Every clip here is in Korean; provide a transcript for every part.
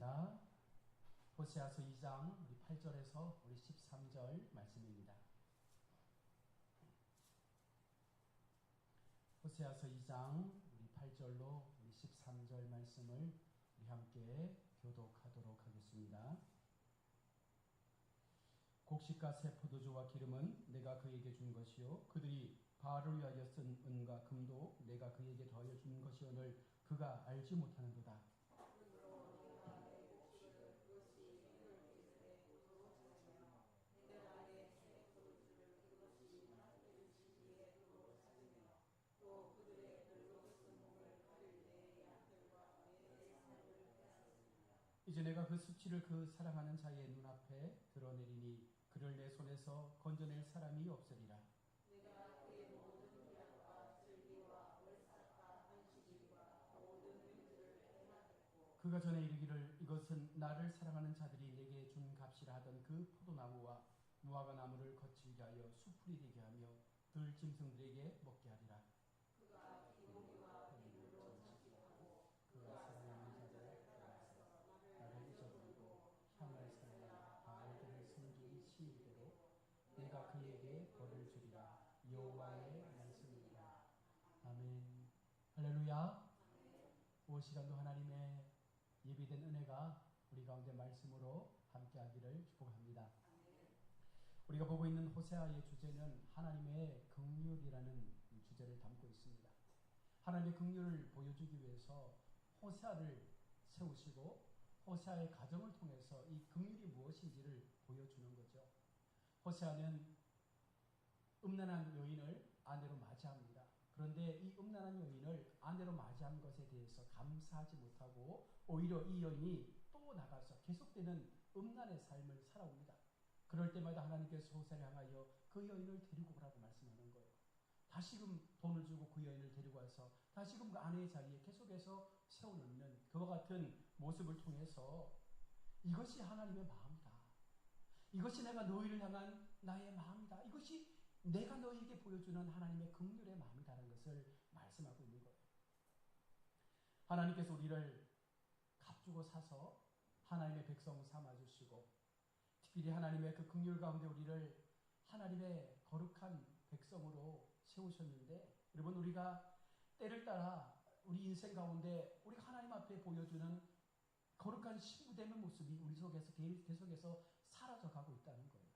읽겠습니다. 호세아서 2장 우리 8절에서 우리 13절 말씀입니다. 호세아서 2장 우리 8절로 우리 13절 말씀을 우리 함께 교독하도록 하겠습니다. 곡식과 새 포도주와 기름은 내가 그에게 준 것이요 그들이 바알을 위하여 쓴 은과 금도 내가 그에게 더하여 준 것이오늘 그가 알지 못하는도다. 이제 내가 그 수치를 그 사랑하는 자의 눈앞에 드러내리니 그를 내 손에서 건져낼 사람이 없으리라. 내가 그의 모든 기약과 즐기와 월삭과 안식일과 모든 일들을 행하겠고 그가 전에 이르기를 이것은 나를 사랑하는 자들이 내게 준 값이라 하던 그 포도나무와 무화과 나무를 거칠게 하여 수풀이 되게 하며 들짐승들에게 먹게 하리라. 그가 기고기와 비늘로 장식하고 그가 사랑하는 자들을 나를 잊어버리고 향을 살라 바알들의 성전이 시이대로 내가 그에게 벌을 주리라. 여호와의 말씀이니라. 아멘. 할렐루야. 오 시간도 하나님의 예비된 은혜가 우리 가운데 말씀으로 함께하기를 축복합니다. 우리가 보고 있는 호세아의 주제는 하나님의 긍휼이라는 주제를 담고 있습니다. 하나님의 긍휼을 보여주기 위해서 호세아를 세우시고 호세아의 가정을 통해서 이 긍휼이 무엇인지를 보여주는 거죠. 호세아는 음란한 여인을 아내로 맞이합니다. 그런데 이 음란한 여인을 아내로 맞이한 것에 대해서 감사하지 못하고 오히려 이 여인이 또 나가서 계속되는 음란의 삶을 살아옵니다. 그럴 때마다 하나님께서 호세아를 향하여 그 여인을 데리고 오라고 말씀하는 거예요. 다시금 돈을 주고 그 여인을 데리고 와서 다시금 그 아내의 자리에 계속해서 세워놓는 그와 같은 모습을 통해서 이것이 하나님의 마음이다. 이것이 내가 너희를 향한 나의 마음이다. 이것이 내가 너희에게 보여주는 하나님의 긍휼의 마음이라는 것을 말씀하고 있는 거예요. 하나님께서 우리를 값주고 사서 하나님의 백성 삼아주시고 특별히 하나님의 그 긍휼 가운데 우리를 하나님의 거룩한 백성으로 세우셨는데 여러분 우리가 때를 따라 우리 인생 가운데 우리가 하나님 앞에 보여주는 거룩한 신부됨의 모습이 우리 속에서 계속해서 사라져가고 있다는 거예요.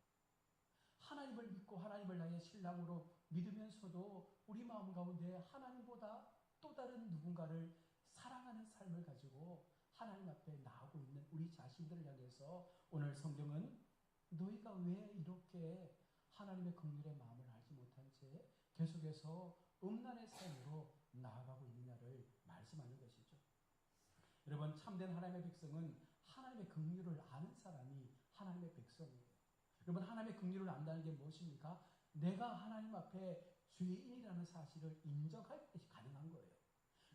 하나님을 믿고 하나님을 나의 신랑으로 믿으면서도 우리 마음 가운데 하나님보다 또 다른 누군가를 사랑하는 삶을 가지고 하나님 앞에 나오고 있는 우리 자신들을 향해서 오늘 성경은 너희가 왜 이렇게 하나님의 긍휼의 마음을 알지 못한 채 계속해서 음란의 삶으로 나아가고 있느냐를 말씀하는 것이죠. 여러분 참된 하나님의 백성은 하나님의 긍휼을 아는 사람이 하나님의 백성이에요. 여러분 하나님의 긍휼을 안다는 게 무엇입니까? 내가 하나님 앞에 죄인이라는 사실을 인정할 것이 가능한 거예요.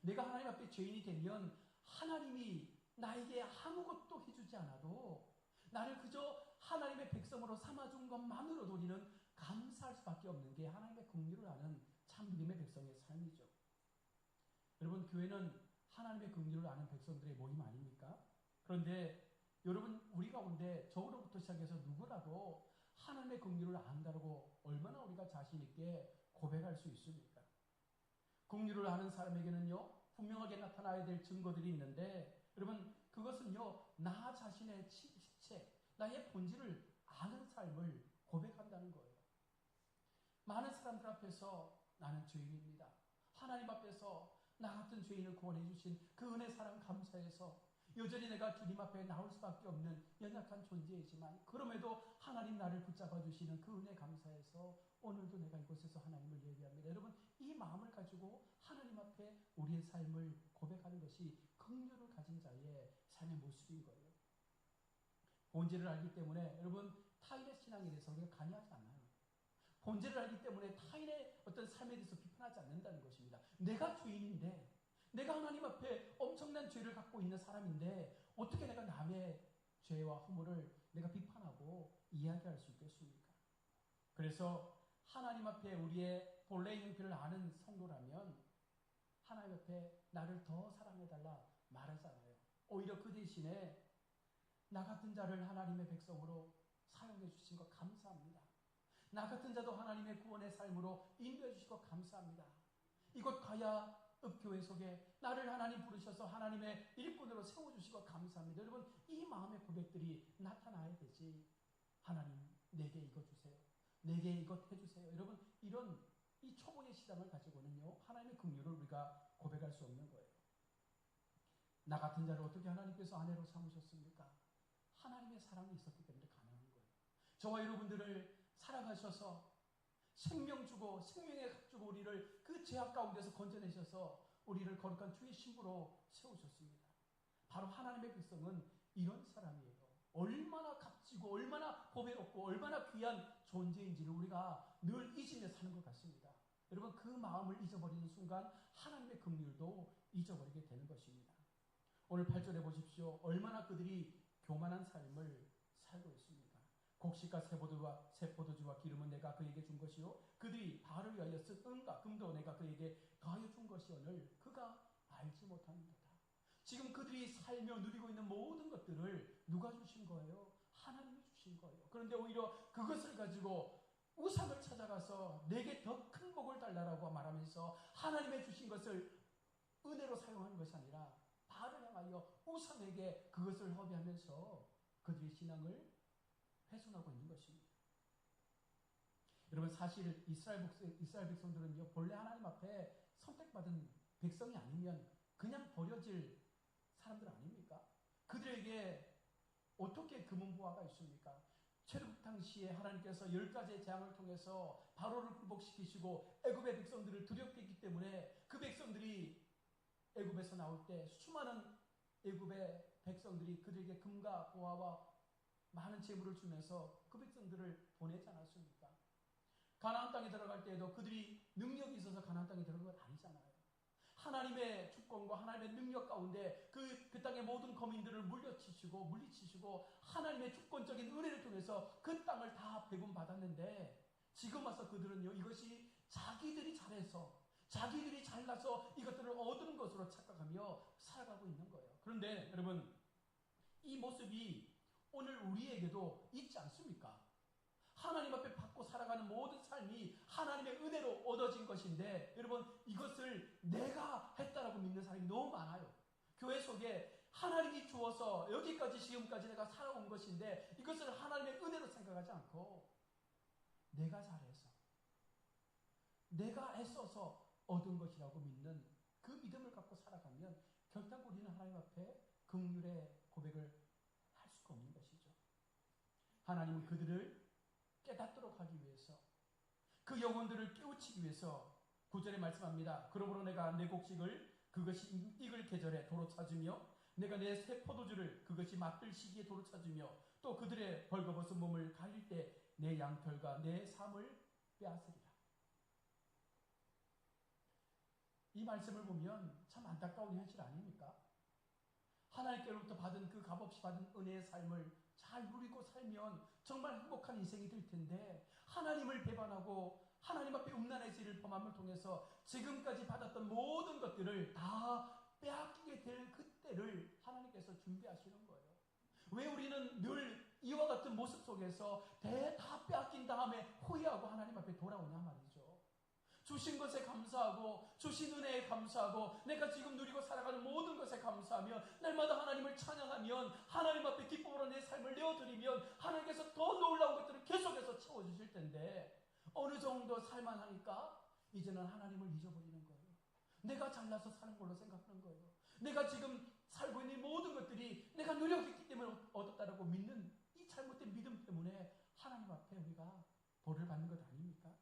내가 하나님 앞에 죄인이 되면 하나님이 나에게 아무것도 해주지 않아도 나를 그저 하나님의 백성으로 삼아준 것만으로도 우리는 감사할 수밖에 없는 게 하나님의 긍휼을 아는 참 믿음의 백성의 삶이죠. 여러분 교회는 하나님의 긍휼을 아는 백성들의 모임 아닙니까? 그런데 여러분 우리 가운데 저로부터 시작해서 누구라도 하나님의 긍휼을 안다고 얼마나 우리가 자신 있게 고백할 수 있습니까? 긍휼을 아는 사람에게는요 분명하게 나타나야 될 증거들이 있는데 여러분 그것은요 나 자신의 실체 나의 본질을 아는 삶을 고백한다는 거예요. 많은 사람들 앞에서 나는 죄인입니다. 하나님 앞에서 나 같은 죄인을 구원해 주신 그 은혜 사랑 감사해서 여전히 내가 주님 앞에 나올 수밖에 없는 연약한 존재이지만 그럼에도 하나님 나를 붙잡아 주시는 그 은혜 감사해서 오늘도 내가 이곳에서 하나님을 예배합니다. 여러분 이 마음을 가지고 하나님 앞에 우리의 삶을 고백하는 것이 긍휼을 가진 자의 삶의 모습인 거예요. 본질을 알기 때문에 여러분 타인의 신앙에 대해서 우리가 관여하지 않아요. 본질을 알기 때문에 타인의 어떤 삶에 대해서 비판하지 않는다는 것입니다. 내가 죄인인데 내가 하나님 앞에 엄청난 죄를 갖고 있는 사람인데 어떻게 내가 남의 죄와 허물을 내가 비판하고 이야기할 수 있겠습니까? 그래서 하나님 앞에 우리의 본래의 형편을 아는 성도라면 하나님 앞에 나를 더 사랑해달라 말하잖아요. 오히려 그 대신에 나 같은 자를 하나님의 백성으로 사용해 주신 것 감사합니다. 나 같은 자도 하나님의 구원의 삶으로 인도해 주시고 감사합니다. 이곳 가야 읍교회 속에 나를 하나님 부르셔서 하나님의 일꾼으로 세워주시고 감사합니다. 여러분, 이 마음의 고백들이 나타나야 되지. 하나님, 내게 이거 주세요. 내게 이것 해주세요. 여러분, 이런 이 초보의 시장을 가지고는요, 하나님의 긍휼을 우리가 고백할 수 없는 거예요. 나 같은 자를 어떻게 하나님께서 아내로 삼으셨습니까? 하나님의 사랑이 있었기 때문에 가능한 거예요. 저와 여러분들을 사랑하셔서 생명 주고 생명의 값 주고 우리를 그 죄악 가운데서 건져내셔서 우리를 거룩한 주의 신부로 세우셨습니다. 바로 하나님의 백성은 이런 사람이에요. 얼마나 값지고 얼마나 보배롭고 얼마나 귀한 존재인지를 우리가 늘 잊으며 사는 것 같습니다. 여러분, 그 마음을 잊어버리는 순간 하나님의 긍휼도 잊어버리게 되는 것입니다. 오늘 8절에 보십시오. 얼마나 그들이 교만한 삶을 살고 있습니까? 곡식과 새 포도주와 기름은 내가 그에게 준 것이요 그들이 바알을 위하여 쓴 은과 금도 내가 그에게 더하여 준 것이오늘 그가 알지 못하는도다. 지금 그들이 살며 누리고 있는 모든 것들을 누가 주신 거예요? 하나님이 주신 거예요. 그런데 오히려 그것을 가지고 우상을 찾아가서 내게 더 큰 복을 달라라고 말하면서 하나님의 주신 것을 은혜로 사용하는 것이 아니라 바알을 향하여 우상에게 그것을 허비하면서 그들의 신앙을 훼손하고 있는 것입니다. 여러분, 사실 이스라엘 백성들은요, 본래 하나님 앞에 선택받은 백성이 아니면 그냥 버려질 사람들 아닙니까? 그들에게 어떻게 금은보화가 있습니까? 출애굽 당시에 하나님께서 10가지의 재앙을 통해서 바로를 굴복시키시고 애굽의 백성들을 두렵게 했기 때문에 그 백성들이 애굽에서 나올 때 수많은 애굽의 백성들이 그들에게 금과 보화와 많은 재물을 주면서 그 백성들을 보내지 않았습니까? 가나안 땅에 들어갈 때에도 그들이 능력이 있어서 가나안 땅에 들어간 건 아니잖아요. 하나님의 주권과 하나님의 능력 가운데 그 땅의 모든 거민들을 물리치시고 하나님의 주권적인 은혜를 통해서 그 땅을 다 배분받았는데 지금 와서 그들은요, 이것이 자기들이 잘해서 자기들이 잘나서 이것들을 얻은 것으로 착각하며 살아가고 있는 거예요. 그런데 여러분, 이 모습이 오늘 우리에게도 있지 않습니까? 하나님 앞에 받고 살아가는 모든 삶이 하나님의 은혜로 얻어진 것인데 여러분, 이것을 내가 했다라고 믿는 사람이 너무 많아요. 교회 속에 하나님이 주어서 여기까지 지금까지 내가 살아온 것인데 이것을 하나님의 은혜로 생각하지 않고 내가 잘해서 내가 애써서 얻은 것이라고 믿는 그 믿음을 갖고 살아가면 결단코 우리는 하나님 앞에 긍휼의 고백을 할 수가 없는 것이죠. 하나님은 그들을 깨닫도록 하기 위해서 그 영혼들을 깨우치기 위해서 9절에 말씀합니다. 그러므로 내가 내 곡식을 그것이 익을 계절에 도로 찾으며 내가 내 새 포도주를 그것이 맛들 시기에 도로 찾으며 또 그들의 벌거벗은 몸을 가릴 때 내 양털과 내 삶을 빼앗으리라. 이 말씀을 보면 참 안타까운 현실 아닙니까? 하나님께로부터 받은 그 값없이 받은 은혜의 삶을 잘 누리고 살면 정말 행복한 인생이 될 텐데 하나님을 배반하고 하나님 앞에 음란의 죄를 범함을 통해서 지금까지 받았던 모든 것들을 다 빼앗기게 될 그때를 하나님께서 준비하시는 거예요. 왜 우리는 늘 이와 같은 모습 속에서 다 빼앗긴 다음에 후회하고 하나님 앞에 돌아오냐 말이죠. 주신 것에 감사하고 주신 은혜에 감사하고 내가 지금 누리고 살아가는 모든 것에 감사하며 날마다 하나님을 찬양하면 하나님 앞에 기쁨으로 내 삶을 내어드리면 하나님께서 더 놀라운 것들을 계속해서 채워주실 텐데 어느 정도 살만하니까 이제는 하나님을 잊어버리는 거예요. 내가 잘나서 사는 걸로 생각하는 거예요. 내가 지금 살고 있는 모든 것들이 내가 노력했기 때문에 얻었다라고 믿는 이 잘못된 믿음 때문에 하나님 앞에 우리가 벌을 받는 것 아닙니까?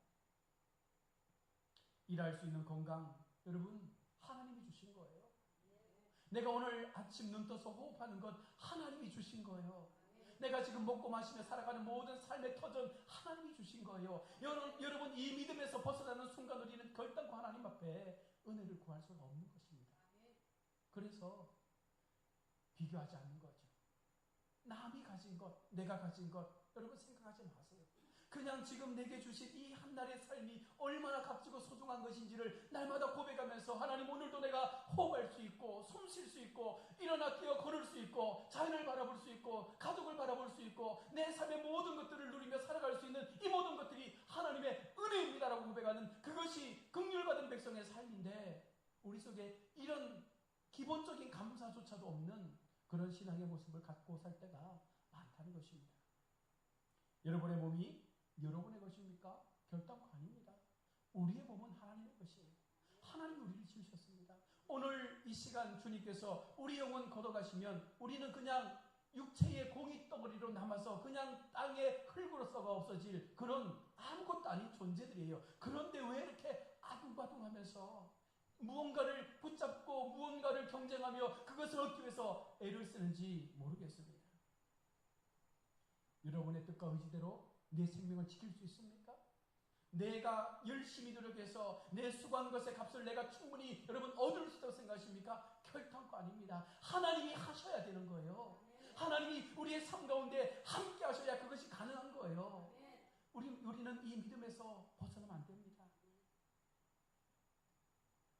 일할 수 있는 건강, 여러분 하나님이 주신 거예요. 내가 오늘 아침 눈 떠서 호흡하는 것 하나님이 주신 거예요. 내가 지금 먹고 마시며 살아가는 모든 삶의 터전 하나님이 주신 거예요. 여러분 이 믿음에서 벗어나는 순간 우리는 결단코 하나님 앞에 은혜를 구할 수가 없는 것입니다. 그래서 비교하지 않는 거죠. 남이 가진 것, 내가 가진 것 여러분 생각하지 마세요. 그냥 지금 내게 주신 이 한날의 삶이 얼마나 값지고 소중한 것인지를 날마다 고백하면서 하나님 오늘도 내가 호흡할 수 있고 숨 쉴 수 있고 일어나 뛰어 걸을 수 있고 자연을 바라보고 바라볼 수 있고 가족을 바라볼 수 있고 내 삶의 모든 것들을 누리며 살아갈 수 있는 이 모든 것들이 하나님의 은혜입니다라고 고백하는 그것이 긍휼받은 백성의 삶인데 우리 속에 이런 기본적인 감사조차도 없는 그런 신앙의 모습을 갖고 살 때가 많다는 것입니다. 여러분의 몸이 여러분의 것입니까? 결단코 아닙니다. 우리의 몸은 하나님의 것이에요. 하나님이 우리를 지으셨습니다. 오늘 이 시간 주님께서 우리 영혼 걷어가시면 우리는 그냥 육체의 공이덩어리로 남아서 그냥 땅에 흙으로 썩어 없어질 그런 아무것도 아닌 존재들이에요. 그런데 왜 이렇게 아둥바둥하면서 무언가를 붙잡고 무언가를 경쟁하며 그것을 얻기 위해서 애를 쓰는지 모르겠습니다. 여러분의 뜻과 의지대로 내 생명을 지킬 수 있습니까? 내가 열심히 노력해서 내 수고한 것의 값을 내가 충분히 여러분 얻을 수 있다고 생각하십니까? 결단코 아닙니다. 하나님이 하셔야 되는 거예요. 하나님이 우리의 삶 가운데 함께 하셔야 그것이 가능한 거예요. 우리는 이 믿음에서 벗어나면 안 됩니다.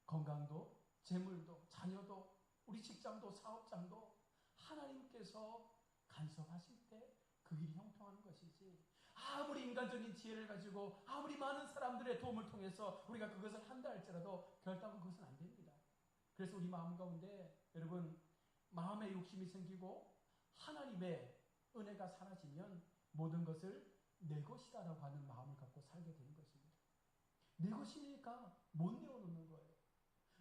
건강도, 재물도, 자녀도, 우리 직장도, 사업장도 하나님께서 간섭하실 때 그 길이 형통하는 것이지 아무리 인간적인 지혜를 가지고 아무리 많은 사람들의 도움을 통해서 우리가 그것을 한다 할지라도 결단은 그것은 안 됩니다. 그래서 우리 마음 가운데 여러분 마음의 욕심이 생기고 하나님의 은혜가 사라지면 모든 것을 내 것이다라고 하는 마음을 갖고 살게 되는 것입니다. 내 것이니까 못 내어놓는 거예요.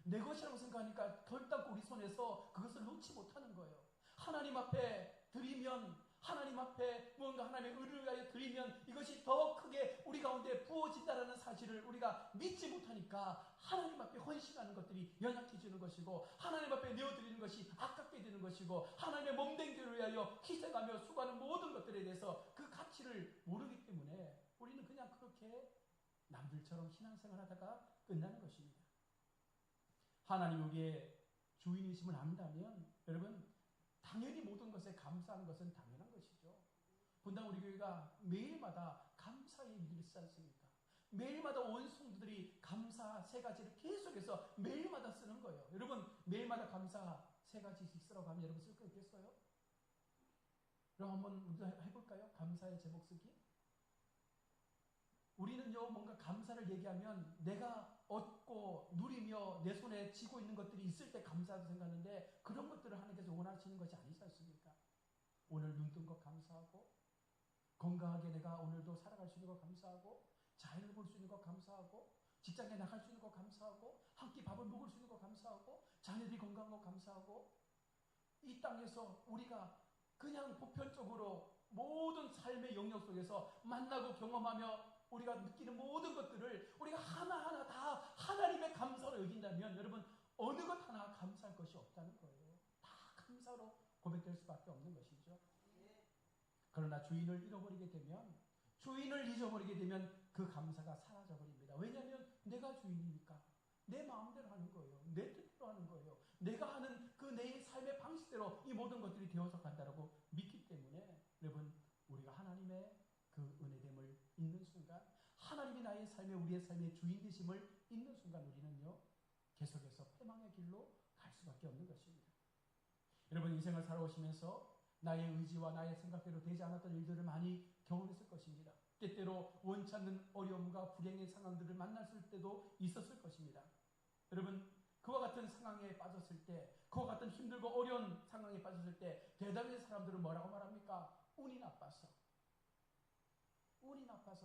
내 것이라고 생각하니까 결단코 우리 손에서 그것을 놓지 못하는 거예요. 하나님 앞에 드리면 하나님 앞에 무언가 하나님의 의를 위하여 드리면 이것이 더 크게 우리 가운데 부어진다는 사실을 우리가 믿지 못하니까 하나님 앞에 헌신하는 것들이 연약해지는 것이고 하나님 앞에 내어드리는 것이 아깝게 되는 것이고 하나님의 몸된 길을 위하여 희생하며 수고하는 모든 것들에 대해서 그 가치를 모르기 때문에 우리는 그냥 그렇게 남들처럼 신앙생활 하다가 끝나는 것입니다. 하나님이 우리의 주인이심을 안다면 여러분 당연히 모든 것에 감사하는 것은 당연한 것이죠. 분당 우리 교회가 매일마다 감사의 일들이 있지 않습니까? 매일마다 온 성도들이 감사 세 가지를 계속해서 매일마다 쓰는 거예요. 여러분 매일마다 감사 세 가지씩 쓰라고 하면 여러분 쓸 거 있겠어요? 그럼 한번 해볼까요? 감사의 제목 쓰기. 우리는요 뭔가 감사를 얘기하면 내가 얻고 누리며 내 손에 쥐고 있는 것들이 있을 때 감사하다고 생각하는데 그런 것들을 하나님께서 원하시는 것이 아니지 않습니까? 오늘 눈 뜬 것 감사하고 건강하게 내가 오늘도 살아갈 수 있는 것 감사하고 자연을 볼 수 있는 것 감사하고 직장에 나갈 수 있는 것 감사하고 한 끼 밥을 먹을 수 있는 것 감사하고 자녀들이 건강한 것 감사하고 이 땅에서 우리가 그냥 보편적으로 모든 삶의 영역 속에서 만나고 경험하며 우리가 느끼는 모든 것들을 우리가 하나하나 다 하나님의 감사로 여긴다면 여러분 어느 것 하나 감사할 것이 없다는 거예요. 다 감사로 고백될 수밖에 없는 것이죠. 그러나 주인을 잃어버리게 되면 주인을 잊어버리게 되면 그 감사가 사라져버립니다. 왜냐하면 내가 주인이니까 내 마음대로 하는 거예요. 내 뜻대로 하는 거예요. 내가 하는 그 내 삶의 방식대로 이 모든 것들이 되어서 간다라고 믿기 때문에 여러분 우리가 하나님의 그 은혜됨을 잊는 순간 하나님이 나의 삶에 우리의 삶의 주인 되심을 잊는 순간 우리는요 계속해서 패망의 길로 갈 수밖에 없는 것입니다. 여러분 인생을 살아오시면서 나의 의지와 나의 생각대로 되지 않았던 일들을 많이 경험했을 것입니다. 때때로 원치 않는 어려움과 불행의 상황들을 만났을 때도 있었을 것입니다. 여러분 그와 같은 상황에 빠졌을 때 그와 같은 힘들고 어려운 상황에 빠졌을 때 대다수의 사람들은 뭐라고 말합니까? 운이 나빠서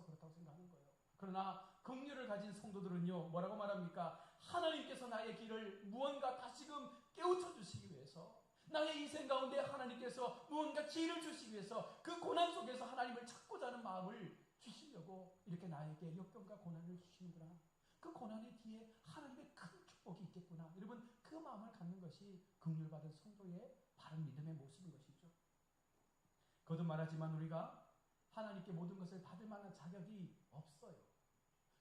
그렇다고 생각하는 거예요. 그러나 긍휼을 가진 성도들은요 뭐라고 말합니까? 하나님께서 나의 길을 무언가 다시금 깨우쳐 주시기 위해서 나의 인생 가운데 하나님께서 무언가 지혜를 주시기 위해서 그 고난 속에서 하나님을 찾고자 하는 마음을 주시려고 이렇게 나에게 역경과 고난을 주시는구나. 그 고난의 뒤에 하나님의 큰 축복이 있겠구나. 여러분 그 마음을 갖는 것이 긍휼받은 성도의 바른 믿음의 모습인 것이죠. 거듭 말하지만 우리가 하나님께 모든 것을 받을 만한 자격이 없어요.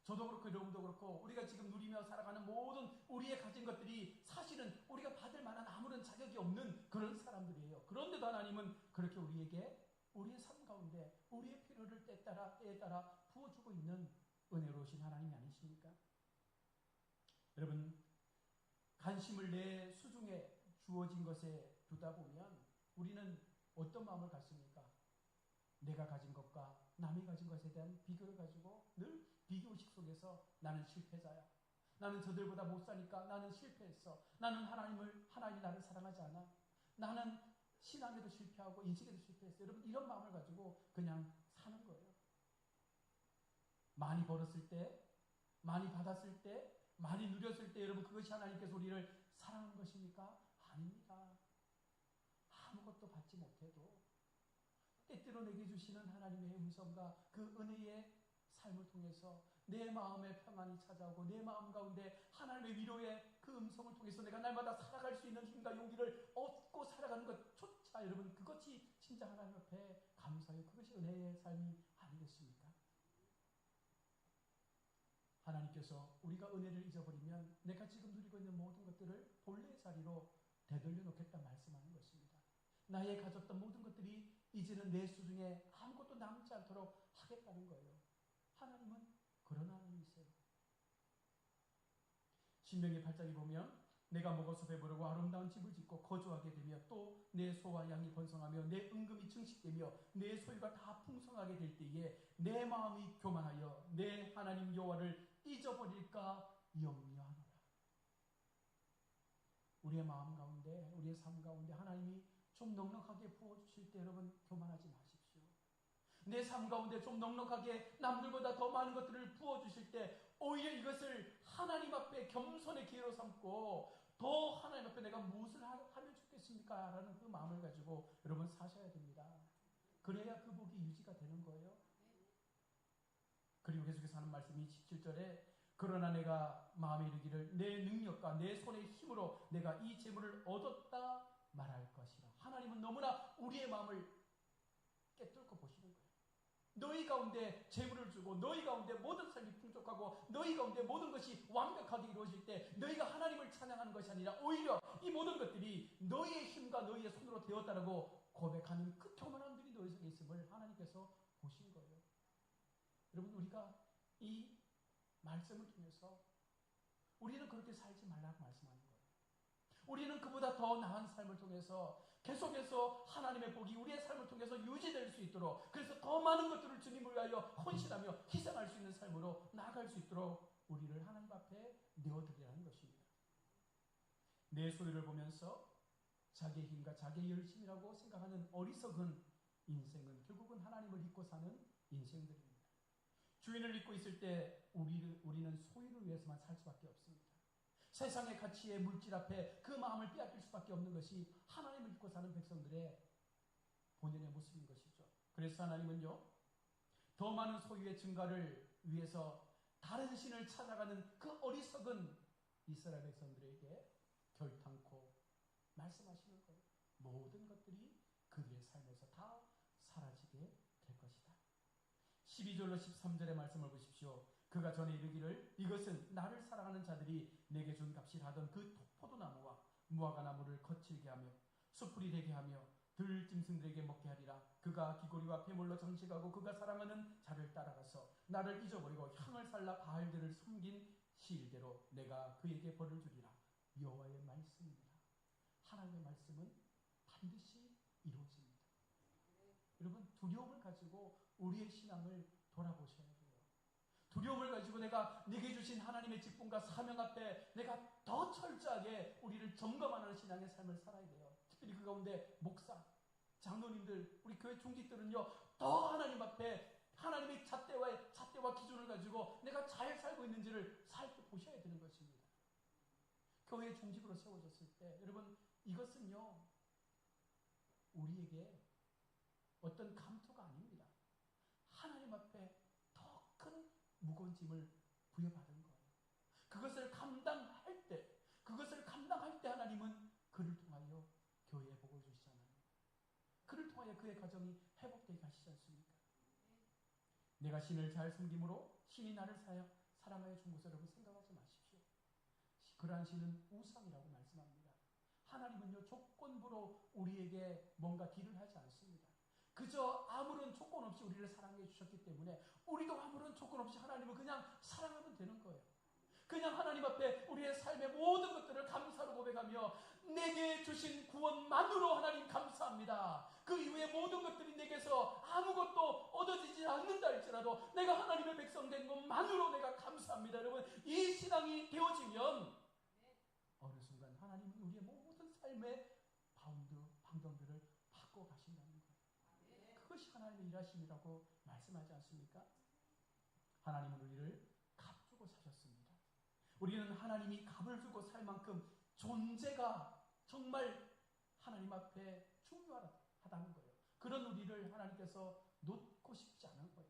저도 그렇고 여러분도 그렇고 우리가 지금 누리며 살아가는 모든 우리의 가진 것들이 사실은 우리가 받을 만한 아무런 자격이 없는 그런 사람들이에요. 그런데도 하나님은 그렇게 우리에게 우리의 삶 가운데 우리의 필요를 때에 따라 부어주고 있는 은혜로우신 하나님이 아니십니까? 여러분 관심을 내 수중에 주어진 것에 두다 보면 우리는 어떤 마음을 갖습니까? 내가 가진 것과 남이 가진 것에 대한 비교를 가지고 늘 비교의식 속에서 나는 실패자야. 나는 저들보다 못 사니까 나는 실패했어. 나는 하나님이 나를 사랑하지 않아. 나는 신앙에도 실패하고 인식에도 실패했어. 여러분 이런 마음을 가지고 그냥 사는 거예요. 많이 벌었을 때, 많이 받았을 때, 많이 누렸을 때 여러분 그것이 하나님께서 우리를 사랑하는 것입니까? 아닙니다. 아무것도 받지 못해도 때때로 내게 주시는 하나님의 음성과 그 은혜의 삶을 통해서 내 마음에 평안이 찾아오고 내 마음 가운데 하나님의 위로의 그 음성을 통해서 내가 날마다 살아갈 수 있는 힘과 용기를 얻고 살아가는 것조차 여러분 그것이 진짜 하나님 앞에 감사해요. 그것이 은혜의 삶이 아니겠습니까? 하나님께서 우리가 은혜를 잊어버리면 내가 지금 누리고 있는 모든 것들을 본래의 자리로 되돌려 놓겠다 말씀하는 것입니다. 나의 가졌던 모든 것들이 이제는 내 수중에 아무것도 남지 않도록 하겠다는 거예요. 하나님은 그런 하나님이세요. 신명기 8장에 보면 내가 먹어서 배부르고 아름다운 집을 짓고 거주하게 되며 또 내 소와 양이 번성하며 내 은금이 증식되며 내 소유가 다 풍성하게 될 때에 내 마음이 교만하여 내 하나님 여호와를 잊어버릴까 염려하노라. 우리의 마음 가운데 우리의 삶 가운데 하나님이 좀 넉넉하게 부어주실 때 여러분 교만하지 마십시오. 내 삶 가운데 좀 넉넉하게 남들보다 더 많은 것들을 부어주실 때 오히려 이것을 하나님 앞에 겸손의 기회로 삼고 더 하나님 앞에 내가 무엇을 하면 좋겠습니까? 라는 그 마음을 가지고 여러분 사셔야 됩니다. 그래야 그 복이 유지가 되는 거예요. 그리고 계속해서 하는 말씀이 17절에 그러나 내가 마음에 이르기를 내 능력과 내 손의 힘으로 내가 이 재물을 얻었다 말할 것이라. 하나님은 너무나 우리의 마음을 깨뚫고 보시는 거예요. 너희 가운데 재물을 주고 너희 가운데 모든 삶이 풍족하고 너희 가운데 모든 것이 완벽하게 이루어질 때 너희가 하나님을 찬양하는 것이 아니라 오히려 이 모든 것들이 너희의 힘과 너희의 손으로 되었다라고 고백하는 그 교만함들이 너희 속에 있음을 하나님께서 보신 거예요. 여러분 우리가 이 말씀을 통해서 우리는 그렇게 살지 말라고 말씀하는 거예요. 우리는 그보다 더 나은 삶을 통해서 계속해서 하나님의 복이 우리의 삶을 통해서 유지될 수 있도록 그래서 더 많은 것들을 주님을 위하여 헌신하며 희생할 수 있는 삶으로 나아갈 수 있도록 우리를 하나님 앞에 내어드리라는 것입니다. 내 소유를 보면서 자기의 힘과 자기의 열심이라고 생각하는 어리석은 인생은 결국은 하나님을 잊고 사는 인생들입니다. 주인을 잊고 있을 때 우리는 소유를 위해서만 살 수밖에 없습니다. 세상의 가치의 물질 앞에 그 마음을 빼앗길 수밖에 없는 것이 하나님을 잊고 사는 백성들의 본연의 모습인 것이죠. 그래서 하나님은요, 더 많은 소유의 증가를 위해서 다른 신을 찾아가는 그 어리석은 이스라엘 백성들에게 결탄코 말씀하시는 거예요. 모든 것들이 그들의 삶에서 다 사라지게 될 것이다. 12절로 13절의 말씀을 보십시오. 그가 전에 이르기를 이것은 나를 사랑하는 자들이 내게 준 값이 하던 그 포도나무와 무화과 나무를 거칠게 하며 수풀이 되게 하며 들짐승들에게 먹게 하리라. 그가 귀고리와 폐물로 장식하고 그가 사랑하는 자를 따라가서 나를 잊어버리고 향을 살라 바알들을 섬긴 시일대로 내가 그에게 벌을 주리라. 여호와의 말씀입니다. 하나님의 말씀은 반드시 이루어집니다. 여러분 두려움을 가지고 우리의 신앙을 돌아보셔야 돼요. 두려움을 가지고 내게 주신 하나님의 직분과 사명 앞에 내가 더 철저하게 우리를 점검하는 신앙의 삶을 살아야 돼요. 특별히 그 가운데 목사, 장로님들, 우리 교회 중직들은요 더 하나님 앞에 하나님의 잣대와 기준을 가지고 내가 잘 살고 있는지를 살펴보셔야 되는 것입니다. 교회 중직으로 세워졌을 때 여러분 이것은요 우리에게 어떤 감투가 아닙니다. 하나님 앞에 더 큰 무거운 짐을 부여받은 거예요. 그것을 감당할 때 하나님은 그를 통하여 교회에 복을 주시잖아요. 그를 통하여 그의 가정이 회복되게 하시지 않습니까? 내가 신을 잘 섬김으로 신이 나를 사랑하여 준 것을 여러분 생각하지 마십시오. 그러한 신은 우상이라고 말씀합니다. 하나님은요 조건부로 우리에게 뭔가 딜을 하지 않습니다. 그저 아무런 조건 없이 우리를 사랑해 주셨기 때문에 우리도 아무런 조건 없이 하나님을 그냥 사랑하면 되는 거예요. 그냥 하나님 앞에 우리의 삶의 모든 것들을 감사로 고백하며 내게 주신 구원만으로 하나님 감사합니다. 그 이후에 할지라도 내가 하나님의 백성 된 것만으로 내가 감사합니다. 여러분, 이 신앙이 되어지면 어느 순간 하나님은 우리의 모든 삶의 방정들을 바꿔 가신다는 거예요. 그것이 하나님의 일하심이라고 말씀하지 않습니까? 하나님은 우리를 값주고 사셨습니다. 우리는 하나님이 값을 주고 살 만큼 존재가 정말 하나님 앞에 중요하다는 거예요. 그런 우리를 하나님께서 놓고 싶지 않은 거예요.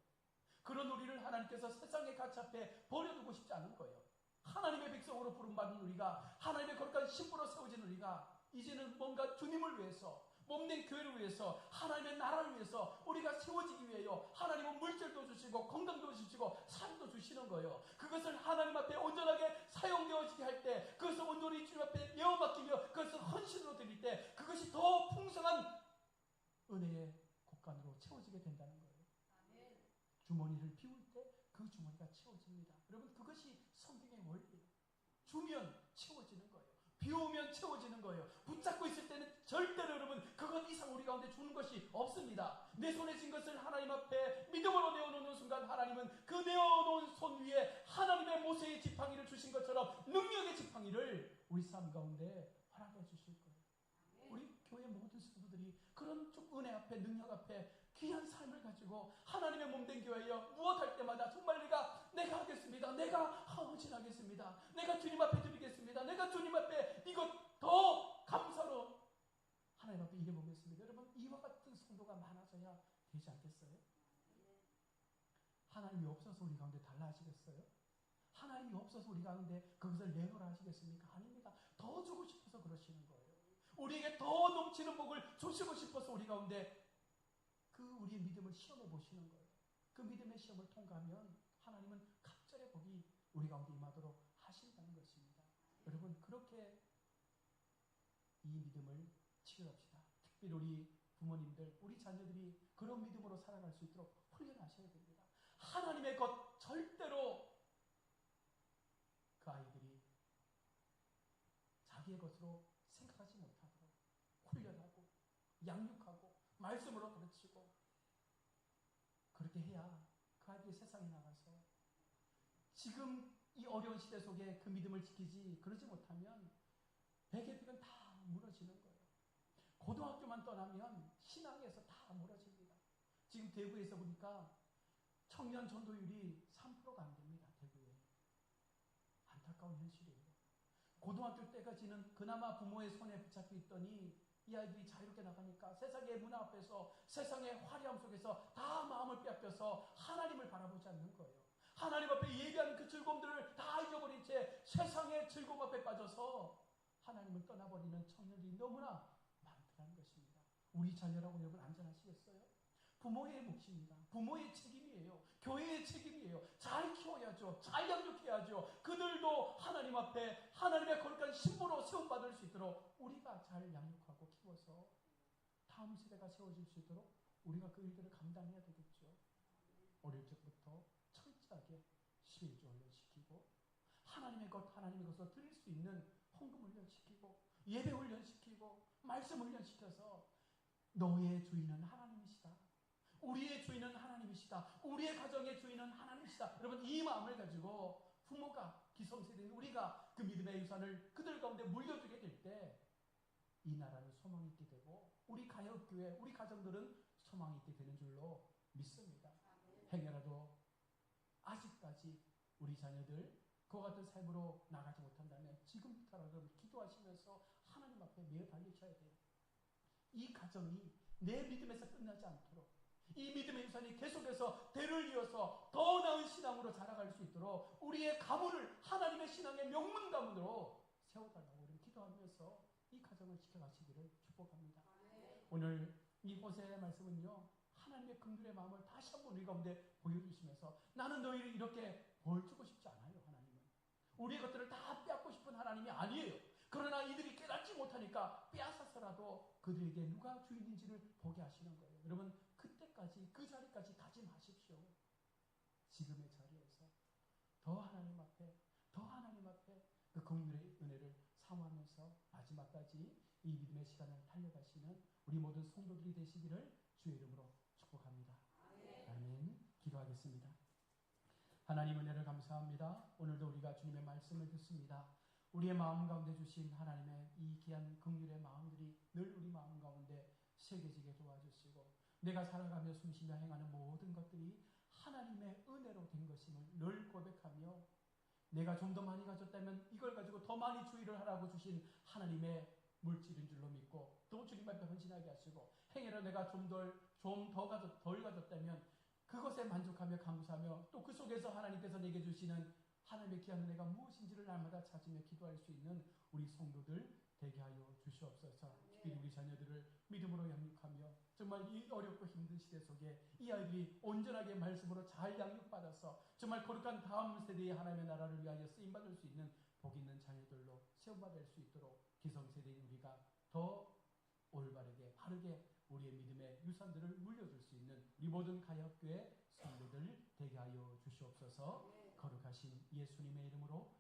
그런 우리를 하나님께서 세상의 가치 앞에 버려두고 싶지 않은 거예요. 하나님의 백성으로 부름받은 우리가, 하나님의 거룩한 신부로 세워진 우리가 이제는 뭔가 주님을 위해서, 몸된 교회를 위해서, 하나님의 나라를 위해서 우리가 세워지기 위해요. 하나님은 물질도 주시고 건강도 주시고 삶도 주시는 거예요. 그것을 하나님 앞에 온전하게 사용되어지게 할 때, 그것을 온전히 주님 앞에 내어맡기며 그것을 헌신으로 드릴 때, 그것이 더 풍성한 은혜의 곳간으로 채워지게 된다는 거예요. 주머니를 비울 때 그 주머니가 채워집니다. 여러분, 그것이 성경의 원리예요. 주면 채워지는 거예요. 비우면 채워지는 거예요. 붙잡고 있을 때는 절대로 여러분 그것 이상 우리 가운데 주는 것이 없습니다. 내 손에 쥔 것을 하나님 앞에 믿음으로 내어놓는 순간 하나님은 그 내어놓은 손 위에 하나님의 모세의 지팡이를 주신 것처럼 능력의 지팡이를 우리 삶 가운데 허락해 주실 거예요. 우리 교회 모든 성도들이 그런 은혜 앞에, 능력 앞에 귀한 삶을 가지고 하나님의 몸된 교회여 무엇할 때마다 정말 내가 하겠습니다. 내가 헌신하겠습니다. 내가 주님 앞에 드리겠습니다. 내가 주님 앞에 이것 더 감사로 하나님 앞에 일해보겠습니다. 여러분, 이와 같은 성도가 많아져야 되지 않겠어요? 하나님이 없어서 우리 가운데 달라지겠어요? 하나님이 없어서 우리 가운데 그것을 내놓으라 하시겠습니까? 아닙니다. 더 주고 싶어서 그러시는 거예요. 우리에게 더 넘치는 복을 주시고 싶어서 우리 가운데 우리의 믿음을 시험해 보시는 거예요. 그 믿음의 시험을 통과하면 하나님은 갑절의 복이 우리 가운데 임하도록 하신다는 것입니다. 여러분, 그렇게 이 믿음을 치유합시다. 특별히 우리 부모님들, 우리 자녀들이 그런 믿음으로 살아갈 수 있도록 훈련하셔야 됩니다. 하나님의 것 절대로 그 아이들이 자기의 것으로 생각하지 못하도록 훈련하고 양육하고 말씀으로 가르치고, 그렇게 해야 그 아이들이 세상에 나가서 지금 이 어려운 시대 속에 그 믿음을 지키지, 그러지 못하면 베개들은 다 무너지는 거예요. 고등학교만 떠나면 신앙에서 다 무너집니다. 지금 대구에서 보니까 청년 전도율이 3%가 안 됩니다. 대구에. 안타까운 현실이에요. 고등학교 때까지는 그나마 부모의 손에 붙잡혀 있더니 이 아이들이 자유롭게 나가니까 세상의 문화 앞에서, 세상의 화려함 속에서 다 마음을 빼앗겨서 하나님을 바라보지 않는 거예요. 하나님 앞에 예비한 그 즐거움들을 다 잊어버린 채 세상의 즐거움 앞에 빠져서 하나님을 떠나버리는 청년들이 너무나 많다는 것입니다. 우리 자녀라고 여러분 안전하시겠어요? 부모의 몫입니다. 부모의 책임이에요. 교회의 책임이에요. 잘 키워야죠. 잘 양육해야죠. 그들도 하나님 앞에 하나님의 거룩한 신부로 세움받을 수 있도록 우리가 잘 양육하고 키워서 다음 세대가 세워질 수 있도록 우리가 그 일들을 감당해야 되겠죠. 어릴 적부터 철저하게 11조 훈련시키고, 하나님의 것으로 드릴 수 있는 헌금 훈련시키고, 예배 훈련시키고, 말씀 훈련시켜서 너의 주인은 하나님이시다. 우리의 주인은 하나님이시다. 우리의 가정의 주인은 하나님이시다. 여러분, 이 마음을 가지고 부모가, 기성세대인 우리가 그 믿음의 유산을 그들 가운데 물려주게 될 때 이 나라는 소망이 있게 되고, 우리 가역교회, 우리 가정들은 소망이 있게 되는 줄로 믿습니다. 행여라도 아직까지 우리 자녀들 그와 같은 삶으로 나가지 못한다면 지금부터라도 기도하시면서 하나님 앞에 매어 달리셔야 돼요. 이 가정이 내 믿음에서 끝나지 않도록, 이 믿음의 유산이 계속해서 대를 이어서 더 나은 신앙으로 자라갈 수 있도록 우리의 가문을 하나님의 신앙의 명문 가문으로 세워달라고 우리는 기도하면서 이 가정을 지켜가시기를 축복합니다. 오늘 이 호세의 말씀은요, 하나님의 긍휼의 마음을 다시 한번 우리 가운데 보여주시면서, 나는 너희를 이렇게 벌 주고 싶지 않아요. 하나님은 우리의 것들을 다 빼앗고 싶은 하나님이 아니에요. 그러나 이들이 깨닫지 못하니까 빼앗아서라도 그들에게 누가 주인인지를 보게 하시는 거예요. 여러분, 그때까지 그 자리까지 가지 마십시오. 지금의 자리에서 더 하나님 앞에 그 긍휼의 은혜를 사모하면서 마지막까지 이 믿음의 시간을 달려가시는 우리 모든 성도들이 되시기를 주의 이름으로 축복합니다. 아멘. 기도하겠습니다. 하나님 은혜를 감사합니다. 오늘도 우리가 주님의 말씀을 듣습니다. 우리의 마음 가운데 주신 하나님의 이 귀한 긍휼의 마음들이 늘 우리 마음 가운데 새겨지게 도와주시고 내가 살아가며 숨쉬며 행하는 모든 것들이 하나님의 은혜로 된 것임을 늘 고백하며 내가 좀 더 많이 가졌다면 이걸 가지고 더 많이 주의를 하라고 주신 하나님의 물질인 줄로 믿고 또 주님 앞에 헌신하게 하시고 행여라 내가 좀 더 덜 가졌다면 그것에 만족하며 감사하며 또 그 속에서 하나님께서 내게 주시는 하나님의 귀한 은혜가 무엇인지를 날마다 찾으며 기도할 수 있는 우리 성도들 되게 하여 주시옵소서. 특히 우리 자녀들을 믿음으로 양육하며 정말 이 어렵고 힘든 시대 속에 이 아이들이 온전하게 말씀으로 잘 양육받아서 정말 거룩한 다음 세대의 하나님의 나라를 위하여 쓰임받을 수 있는 복 있는 자녀들로 세움받을 수 있도록 기성세대인 우리가 더 올바르게 바르게 우리의 믿음의 유산들을 물려줄 수 있는 우리 모든 가야교회 성도들 되게 하여 주시옵소서. 거룩하신 예수님의 이름으로